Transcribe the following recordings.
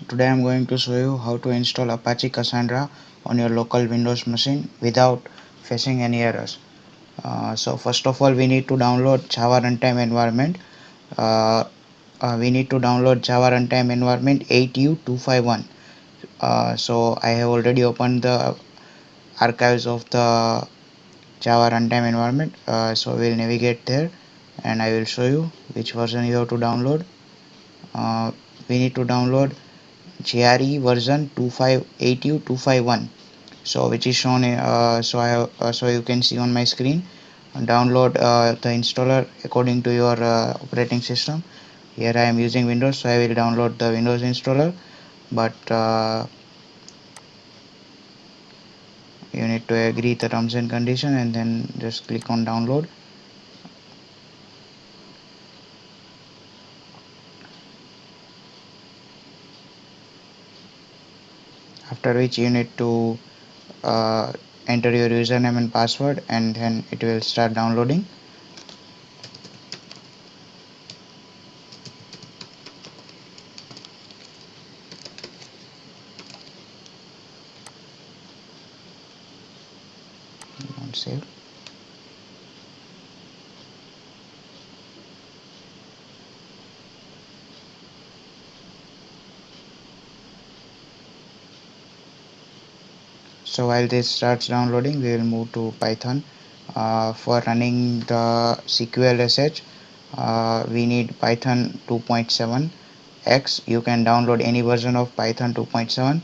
Today I'm going to show you how to install Apache Cassandra on your local Windows machine without facing any errors. So first of all, we need to download Java Runtime Environment. Uh, we need to download Java Runtime Environment 8U251. So I have already opened the archives of the Java Runtime Environment. So we'll navigate there and I will show you which version you have to download. We need to download JRE version 258U251, so which is shown so you can see on my screen. Download the installer according to your operating system. Here I am using Windows, so I will download the Windows installer, but you need to agree the terms and condition and then just click on download. After which you need to uh, enter your username and password, and then it will start downloading. Save. So while this starts downloading, we will move to Python. For running the SQLSH, we need Python 2.7 X. You can download any version of Python 2.7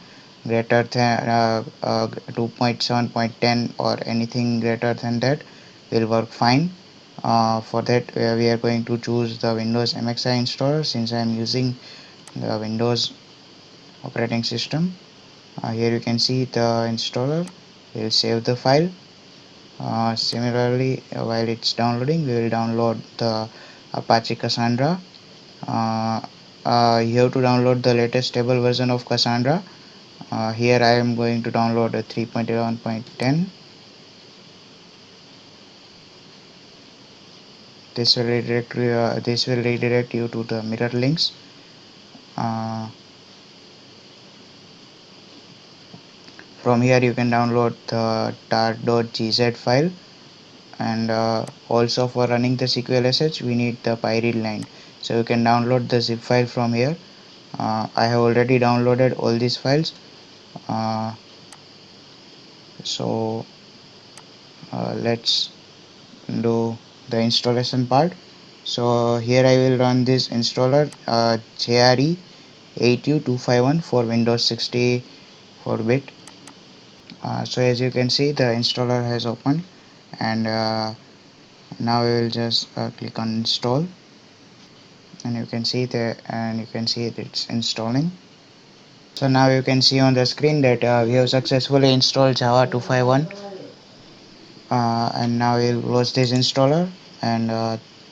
greater than 2.7.10 or anything greater than that will work fine. For that we are going to choose the Windows MXI installer, since I am using the Windows operating system. Here you can see the installer. We'll save the file. Similarly, while it's downloading, we will download the Apache Cassandra. uh, you have to download the latest stable version of Cassandra. Here I am going to download a 3.11.10. This will redirect you to the mirror links. uh, from here you can download the tar.gz file, and also for running the SQLSH we need the pyread line, so you can download the zip file from here. I have already downloaded all these files. uh, so let's do the installation part. So here I will run this installer, JRE 8U251 for Windows 64-bit. So as you can see, the installer has opened, and now we will just click on install, and you can see it's installing. So now you can see on the screen that we have successfully installed Java 251. And now we'll close this installer, and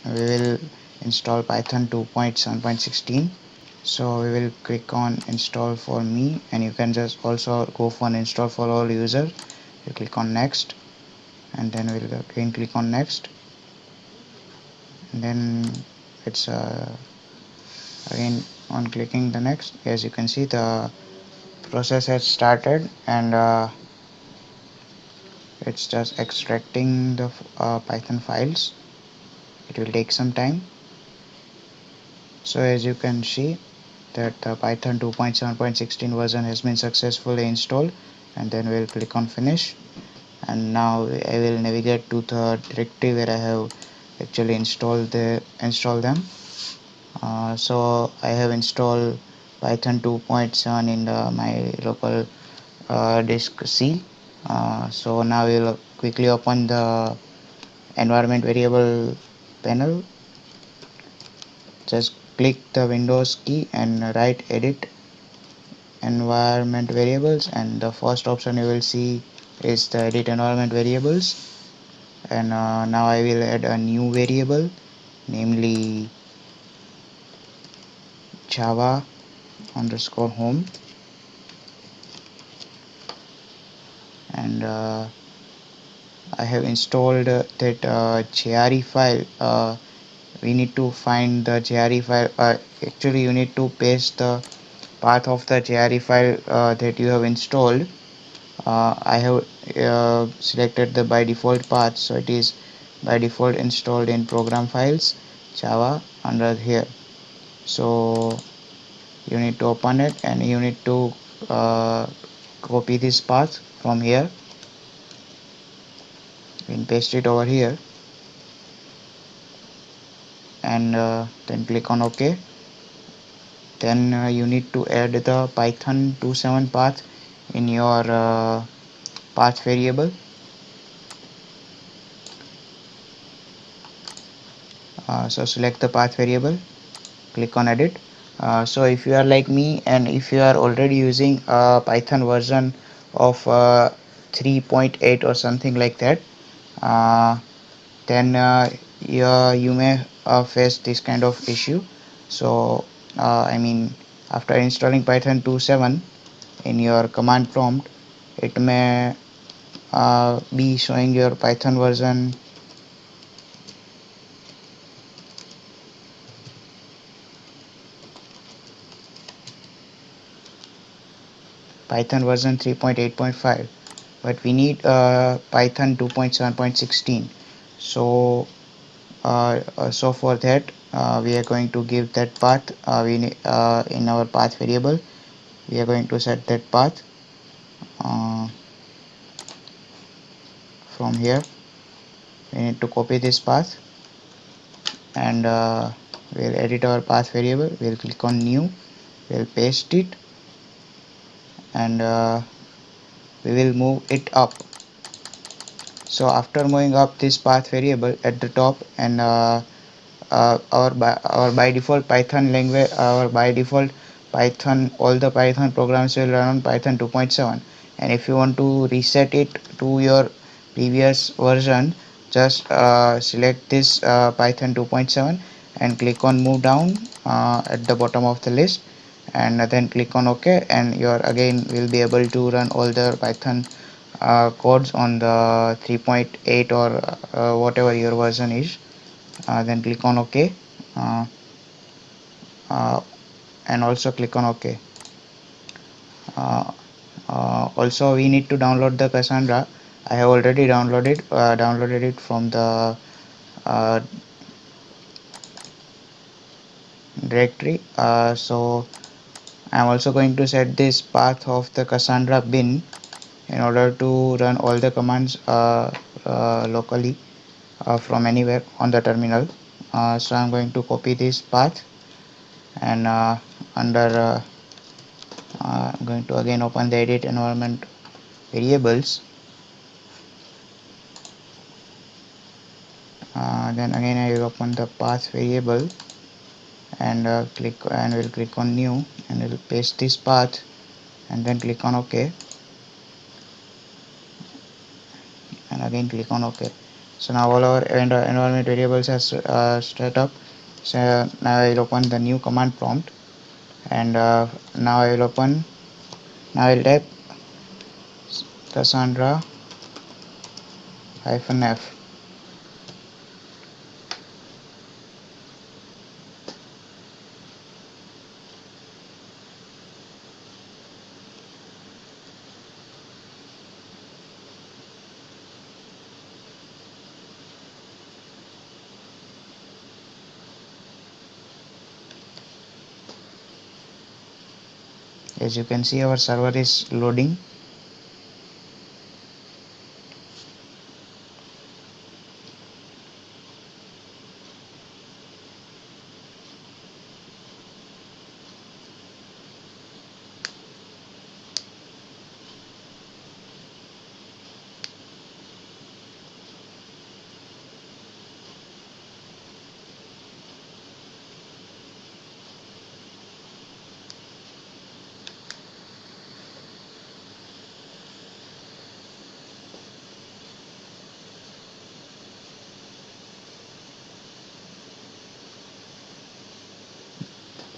we will install Python 2.7.16. So we will click on install for me, and you can just also go for an install for all users. You click on next, and then we'll again click on next, and then it's again on clicking the next. As you can see, the process has started, and it's just extracting the Python files. It will take some time. So as you can see that the Python 2.7.16 version has been successfully installed, and then we'll click on finish, and now I will navigate to the directory where I have actually installed them. So I have installed Python 2.7 in my local disk C. So now we'll quickly open the environment variable panel. Just click the Windows key and write edit environment variables, and the first option you will see is the edit environment variables. And now I will add a new variable, namely java underscore home, and I have installed that JRE file. We need to find the JRE file. Actually you need to paste the path of the JRE file that you have installed. I have selected the by default path, so it is by default installed in program files Java under here. So you need to open it and you need to copy this path from here and paste it over here, and then click on OK. Then you need to add the python 27 path in your path variable. So select the path variable, click on edit. So if you are like me and if you are already using a python version of 3.8 or something like that, uh, then you may face this kind of issue. So I mean, after installing python 2.7 in your command prompt, it may be showing your python version 3.8.5, but we need python 2.7.16. So so for that we are going to give that path. In our path variable we are going to set that path uh, from here. We need to copy this path and we'll edit our path variable. We'll click on new, we'll paste it, and we will move it up. So after moving up this path variable at the top, and our by default python language, our by default python, all the python programs will run on python 2.7, and if you want to reset it to your previous version, just select this python 2.7 and click on move down at the bottom of the list, and then click on OK, and you are again will be able to run all the python codes on the 3.8 or whatever your version is. Then click on OK, uh, uh, and also click on OK. Also we need to download the Cassandra. I have already downloaded it from the uh, directory. So I'm also going to set this path of the Cassandra bin in order to run all the commands locally from anywhere on the terminal. So I'm going to copy this path, and under I'm going to again open the edit environment variables. Then again I will open the path variable, and will click on new, and will paste this path, and then click on OK, and again click on OK. So now all our environment variables are set up. So now I will open the new command prompt, and now I will open now I will type Cassandra -f. As you can see, our server is loading.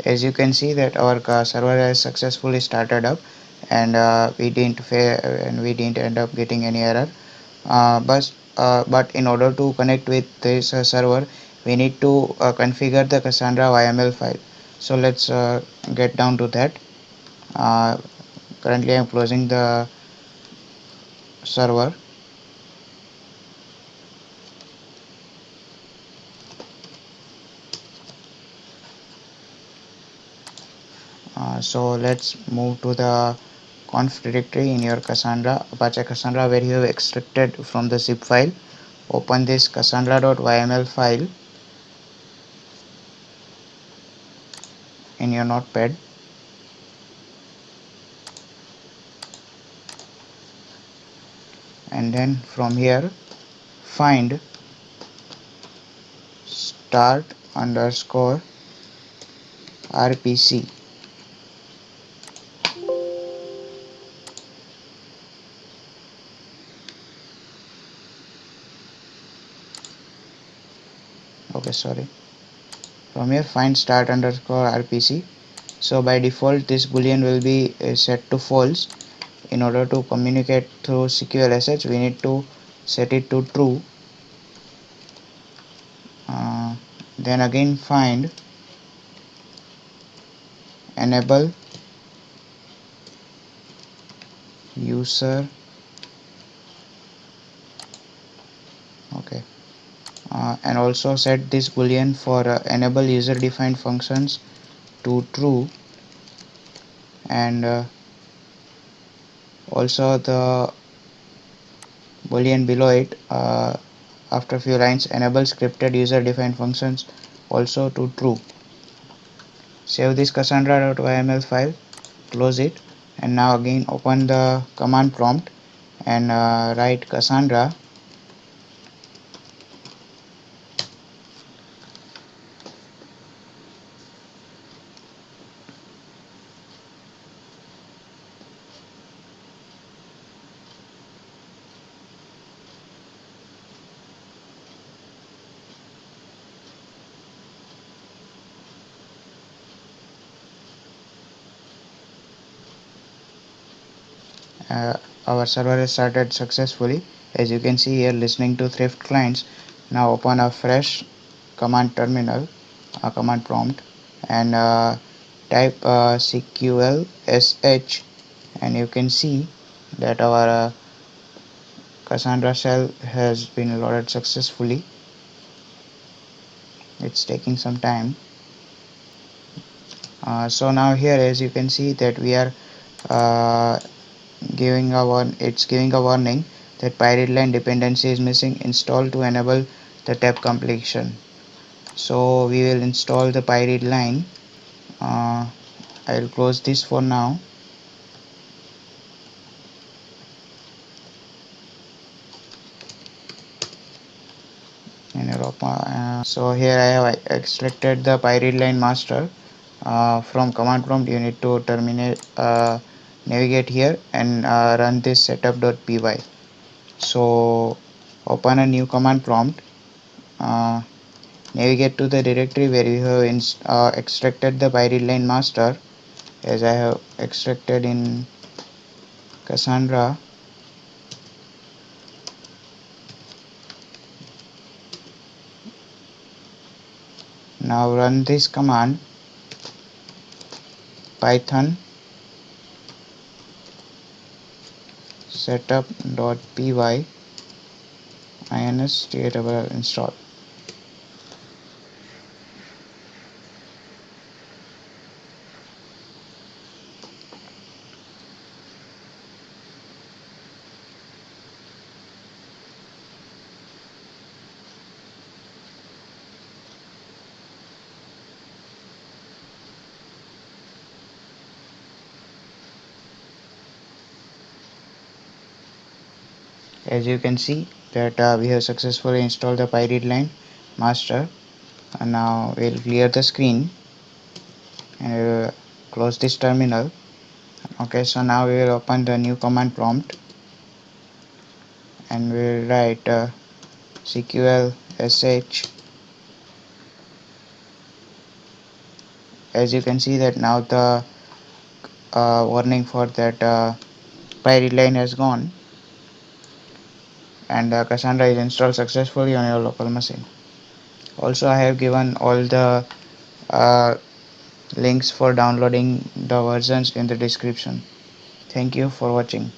As you can see that our server has successfully started up, and we didn't end up getting any error. But in order to connect with this server, we need to configure the Cassandra YML file. So let's get down to that. uh, Currently I'm closing the server. So let's move to the conf directory in your Cassandra, Apache Cassandra, where you have extracted from the zip file. Open this cassandra.yml file in your notepad, and then from here find start underscore rpc. Okay, sorry. From here find start underscore rpc. So by default this boolean will be set to false. In order to communicate through CQLSH, we need to set it to true. uh, then again find enable user. Okay. And also set this boolean for enable user defined functions to true, and also the boolean below it, after few lines, enable scripted user defined functions also to true. Save this cassandra.yml file, close it, and now again open the command prompt and write cassandra uh, our server has started successfully. As you can see here, listening to thrift clients. Now open a fresh command terminal, a command prompt, and type cqlsh, and you can see that our Cassandra shell has been loaded successfully. It's taking some time. So now here, as you can see, that we are uh, it's giving a warning that PyReadline dependency is missing. Install to enable the tab completion. So we will install the PyReadline. I'll close this for now. So here I have extracted the PyReadline master. From command prompt you need to navigate here and run this setup.py. So open a new command prompt, uh, navigate to the directory where you have extracted the PyReadline master, as I have extracted in Cassandra. Now run this command, python setup.py install. As you can see that we have successfully installed the PyReadline master, and now we'll clear the screen and close this terminal. Okay, so now we will open the new command prompt and we'll write cqlsh. As you can see that now the warning for that PyReadline has gone, and Cassandra is installed successfully on your local machine. Also, I have given all the uh, Links for downloading the versions in the description. Thank you for watching.